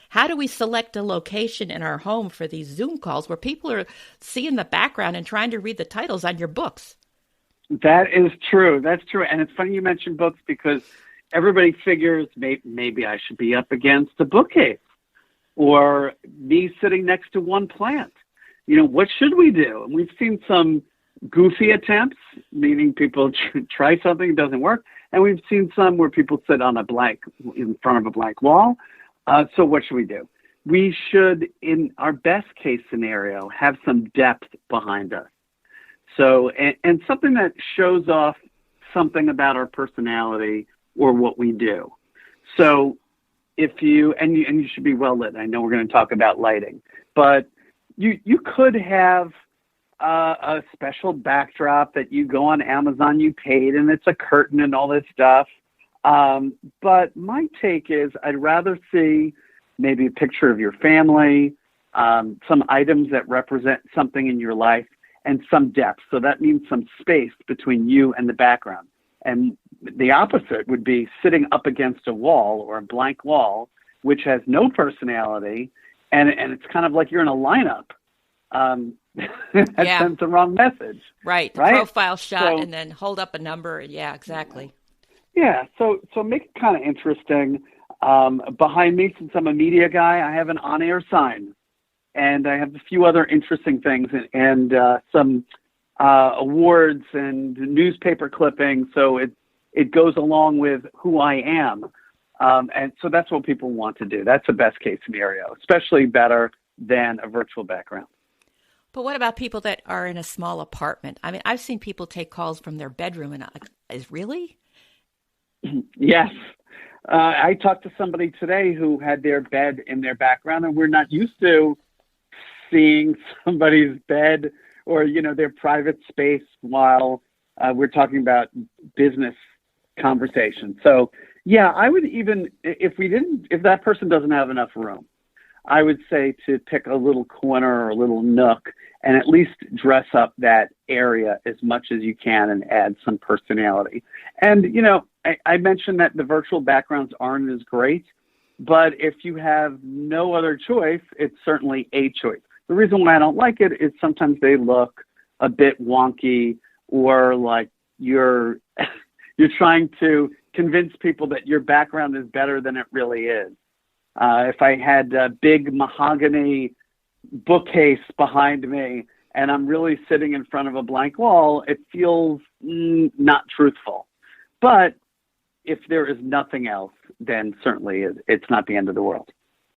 How do we select a location in our home for these Zoom calls where people are seeing the background and trying to read the titles on your books? That is true. That's true. And it's funny you mentioned books because everybody figures maybe I should be up against a bookcase or me sitting next to one plant. What should we do? And we've seen some goofy attempts, meaning people try something, it doesn't work. And we've seen some where people sit on in front of a blank wall. So what should we do? We should, in our best case scenario, have some depth behind us. So, and something that shows off something about our personality or what we do. So if you should be well lit. I know we're going to talk about lighting, but you could have a special backdrop that you go on Amazon, you paid, and it's a curtain and all this stuff. But my take is I'd rather see maybe a picture of your family, some items that represent something in your life, and some depth. So that means some space between you and the background. And the opposite would be sitting up against a wall or a blank wall, which has no personality, and it's kind of like you're in a lineup. That sends the wrong message. Right. The profile shot and then hold up a number. Yeah, exactly. Yeah. So make it kind of interesting. Behind me, since I'm a media guy, I have an on-air sign. And I have a few other interesting things and some awards and newspaper clippings. So it goes along with who I am. And so that's what people want to do. That's the best case scenario, especially better than a virtual background. But what about people that are in a small apartment? I mean, I've seen people take calls from their bedroom and really? Yes. I talked to somebody today who had their bed in their background, and we're not used to seeing somebody's bed or, their private space while we're talking about business conversation. So, yeah, I would even, if that person doesn't have enough room, I would say to pick a little corner or a little nook and at least dress up that area as much as you can and add some personality. And, I mentioned that the virtual backgrounds aren't as great, but if you have no other choice, it's certainly a choice. The reason why I don't like it is sometimes they look a bit wonky or like you're trying to convince people that your background is better than it really is. If I had a big mahogany bookcase behind me and I'm really sitting in front of a blank wall, it feels not truthful. But if there is nothing else, then certainly it's not the end of the world.